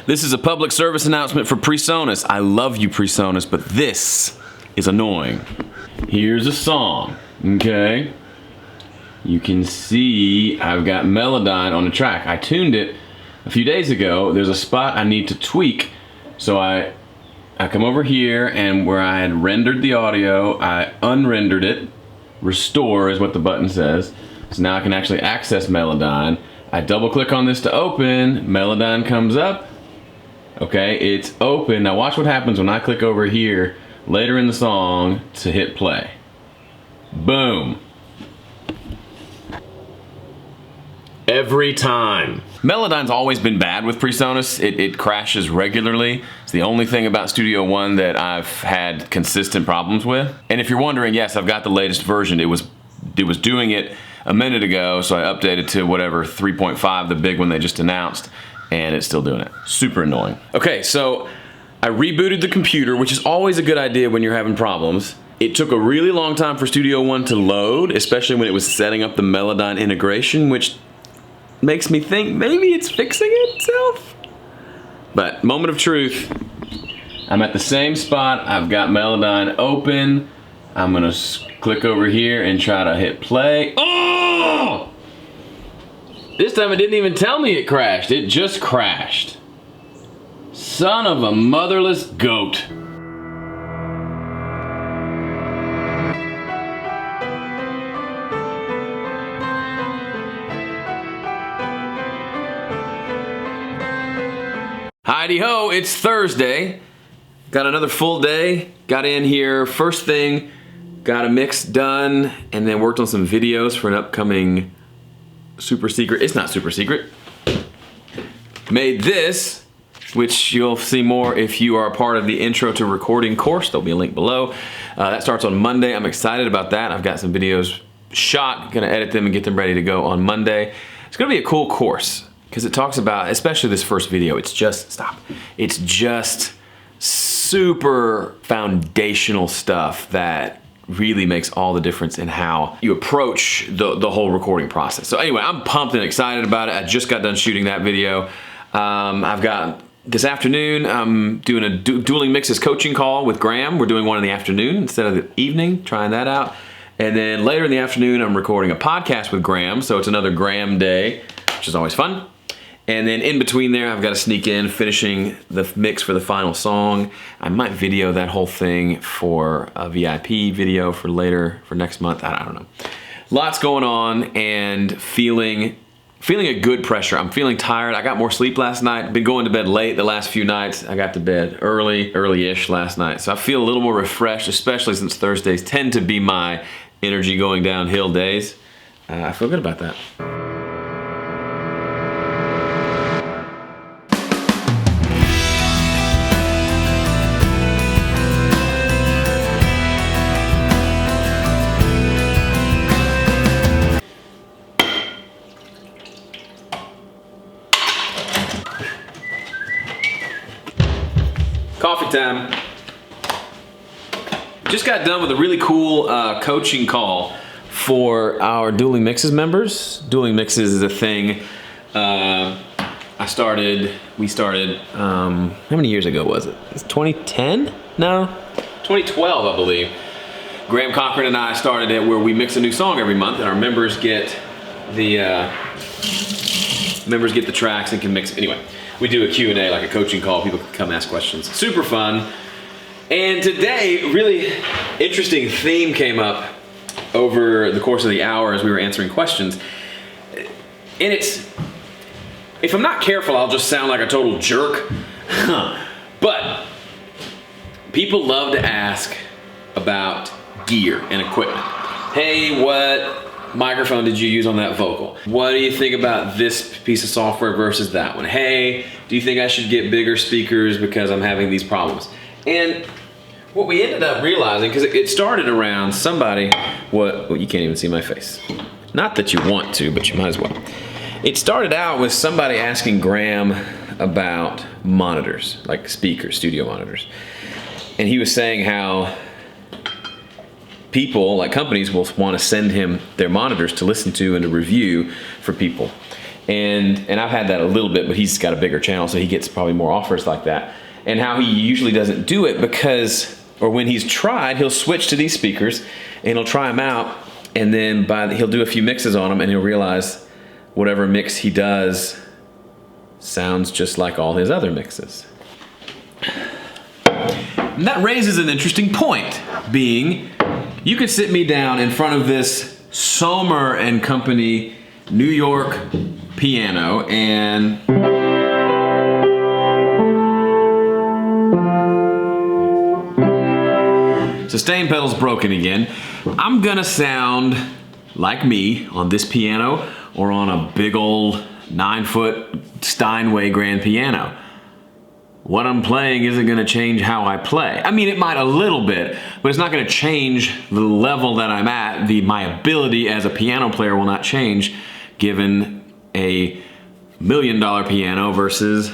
This is a public service announcement for PreSonus. I love you, PreSonus, but this is annoying. Here's a song, okay? You can see I've got Melodyne on the track. I tuned it a few days ago. There's a spot I need to tweak, so I come over here, and where I had rendered the audio, I unrendered it. Restore is what the button says. So now I can actually access Melodyne. I double click on this to open, Melodyne comes up. Okay, it's open. Now watch what happens when I click over here later in the song to hit play. Boom. Every time. Melodyne's always been bad with PreSonus. It crashes regularly. It's the only thing about Studio One that I've had consistent problems with. And if you're wondering, yes, I've got the latest version. It was doing it a minute ago, so I updated to whatever 3.5, the big one they just announced, and it's still doing it. Super annoying. Okay, so I rebooted the computer, which is always a good idea when you're having problems. It took a really long time for Studio One to load, especially when it was setting up the Melodyne integration, which makes me think maybe it's fixing itself. But moment of truth, I'm at the same spot. I've got Melodyne open. I'm gonna click over here and try to hit play. Oh! This time it didn't even tell me it crashed. It just crashed. Son of a motherless goat. Heidi ho, it's Thursday. Got another full day. Got in here first thing, got a mix done, and then worked on some videos for an upcoming super secret. It's not super secret. Made this, which you'll see more if you are a part of the Intro to Recording course. There'll be a link below. That starts on Monday. I'm excited about that. I've got some videos shot, gonna edit them and get them ready to go on Monday. It's gonna be a cool course because it talks about, especially this first video, it's just super foundational stuff that really makes all the difference in how you approach the whole recording process. So anyway, I'm pumped and excited about it. I just got done shooting that video. I've got this afternoon, I'm doing a dueling mixes coaching call with Graham. We're doing one in the afternoon instead of the evening, trying that out. And then later in the afternoon, I'm recording a podcast with Graham. So it's another Graham day, which is always fun. And then in between there, I've got to sneak in, finishing the mix for the final song. I might video that whole thing for a VIP video for later, for next month. I don't know. Lots going on and feeling a good pressure. I'm feeling tired. I got more sleep last night. Been going to bed late the last few nights. I got to bed early-ish last night. So I feel a little more refreshed, especially since Thursdays tend to be my energy going downhill days. I feel good about that. Coffee time. Just got done with a really cool coaching call for our Dueling Mixes members. Dueling Mixes is a thing we started, how many years ago was it? It's 2010? No, 2012, I believe. Graham Cochran and I started it where we mix a new song every month and our members get the tracks and can mix it. Anyway. We do a Q&A, like a coaching call. People can come ask questions. Super fun. And today, really interesting theme came up over the course of the hour as we were answering questions. And it's, if I'm not careful, I'll just sound like a total jerk. But people love to ask about gear and equipment. Hey, what microphone did you use on that vocal? What do you think about this piece of software versus that one? Hey, do you think I should get bigger speakers because I'm having these problems? And what we ended up realizing, because it started around somebody, well, you can't even see my face. Not that you want to, but you might as well. It started out with somebody asking Graham about monitors, like speakers, studio monitors. And he was saying how people, like companies, will want to send him their monitors to listen to and to review for people. and I've had that a little bit, but he's got a bigger channel, so he gets probably more offers like that. And how he usually doesn't do it because, or when he's tried, he'll switch to these speakers and he'll try them out, and then he'll do a few mixes on them, and he'll realize whatever mix he does sounds just like all his other mixes. And that raises an interesting point, being you could sit me down in front of this Sommer and Company New York piano and sustain pedal's broken again. I'm gonna sound like me on this piano or on a big old 9-foot Steinway grand piano. What I'm playing isn't gonna change how I play. I mean, it might a little bit, but it's not gonna change the level that I'm at. My ability as a piano player will not change given a $1 million piano versus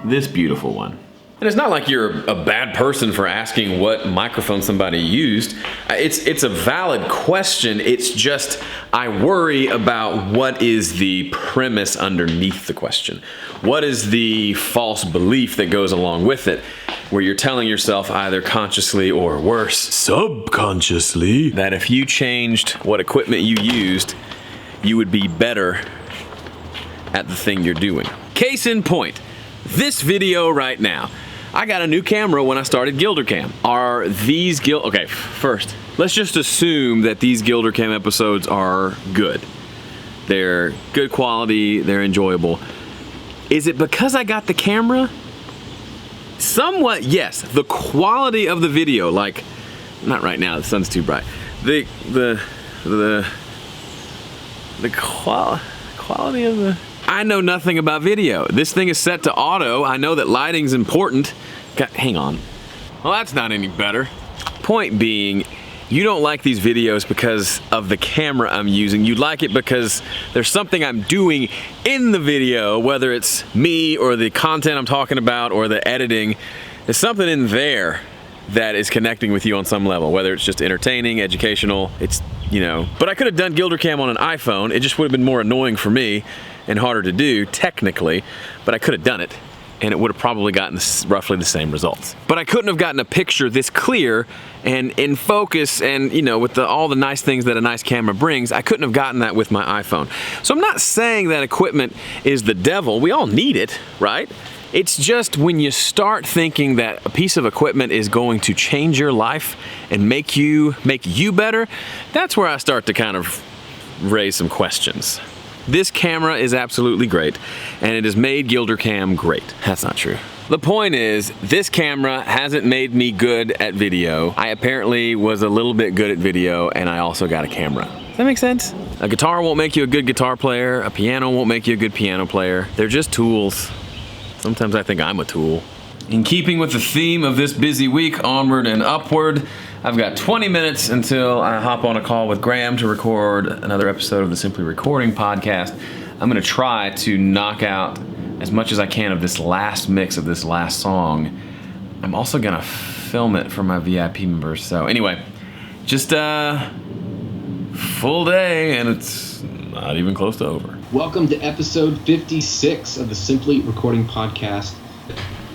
this beautiful one. And it's not like you're a bad person for asking what microphone somebody used. It's a valid question. It's just, I worry about what is the premise underneath the question. What is the false belief that goes along with it, where you're telling yourself either consciously or worse, subconsciously, that if you changed what equipment you used, you would be better at the thing you're doing. Case in point, this video right now. I got a new camera when I started GilderCam. Are these okay, first, let's just assume that these GilderCam episodes are good. They're good quality, they're enjoyable. Is it because I got the camera? Somewhat, yes. The quality of the video, like, not right now, the sun's too bright. The quality of the... I know nothing about video. This thing is set to auto. I know that lighting's important. Hang on. Well, that's not any better. Point being, you don't like these videos because of the camera I'm using. You like it because there's something I'm doing in the video, whether it's me or the content I'm talking about or the editing. There's something in there that is connecting with you on some level, whether it's just entertaining, educational, it's, you know. But I could have done GilderCam on an iPhone. It just would have been more annoying for me and harder to do technically, but I could have done it and it would have probably gotten roughly the same results. But I couldn't have gotten a picture this clear and in focus and, you know, with all the nice things that a nice camera brings. I couldn't have gotten that with my iPhone. So I'm not saying that equipment is the devil. We all need it, right? It's just when you start thinking that a piece of equipment is going to change your life and make you better, that's where I start to kind of raise some questions. This camera is absolutely great, and it has made GilderCam great. That's not true. The point is, this camera hasn't made me good at video. I apparently was a little bit good at video, and I also got a camera. Does that make sense? A guitar won't make you a good guitar player. A piano won't make you a good piano player. They're just tools. Sometimes I think I'm a tool. In keeping with the theme of this busy week, onward and upward, I've got 20 minutes until I hop on a call with Graham to record another episode of the Simply Recording podcast. I'm gonna try to knock out as much as I can of this last mix of this last song. I'm also gonna film it for my VIP members. So anyway, just full day and it's not even close to over. Welcome to episode 56 of the Simply Recording podcast.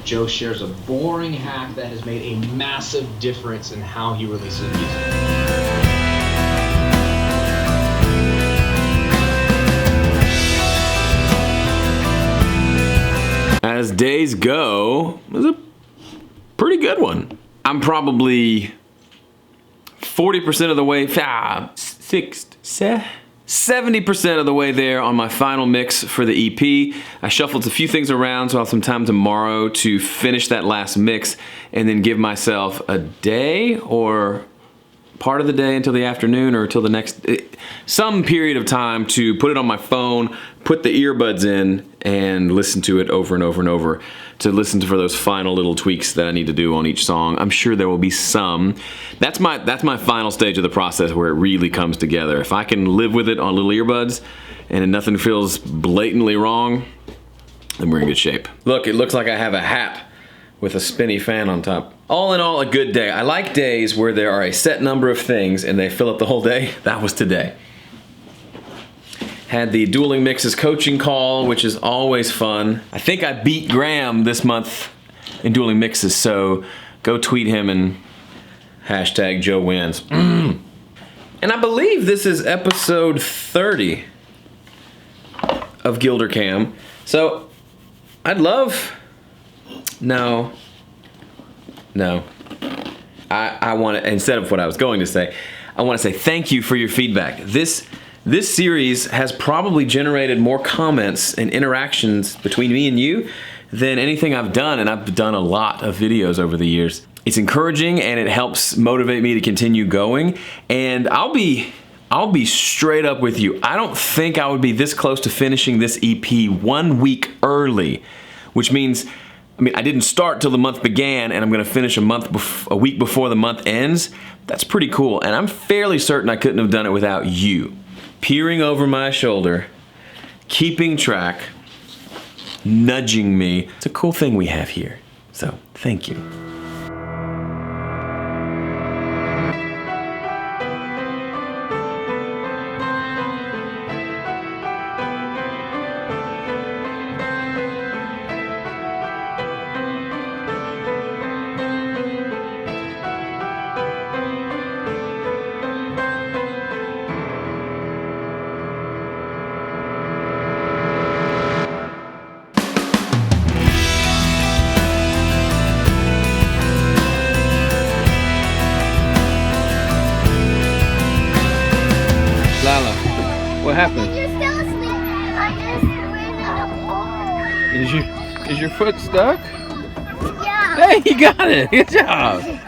Joe shares a boring hack that has made a massive difference in how he releases music. As days go, it was a pretty good one. I'm probably 40% of the way, 70% of the way there on my final mix for the EP. I shuffled a few things around, so I'll have some time tomorrow to finish that last mix and then give myself a day or part of the day until the afternoon or until the next, some period of time to put it on my phone, put the earbuds in and listen to it over and over and over to listen for those final little tweaks that I need to do on each song. I'm sure there will be some. That's my final stage of the process where it really comes together. If I can live with it on little earbuds and nothing feels blatantly wrong, then we're in good shape. Look, it looks like I have a hat with a spinny fan on top. All in all, a good day. I like days where there are a set number of things and they fill up the whole day. That was today. Had the Dueling Mixes coaching call, which is always fun. I think I beat Graham this month in Dueling Mixes, so go tweet him and hashtag Joe wins. And I believe this is episode 30 of GilderCam. So I'd love, no. I want to, instead of what I was going to say, I want to say thank you for your feedback. This series has probably generated more comments and interactions between me and you than anything I've done, and I've done a lot of videos over the years. It's encouraging and it helps motivate me to continue going, and I'll be straight up with you. I don't think I would be this close to finishing this EP 1 week early, which means, I didn't start till the month began, and I'm gonna finish a week before the month ends. That's pretty cool, and I'm fairly certain I couldn't have done it without you. Peering over my shoulder, keeping track, nudging me. It's a cool thing we have here, so thank you. Lala, what happened? You're still asleep. I just went on a Is your foot stuck? Yeah. Hey, you got it. Good job.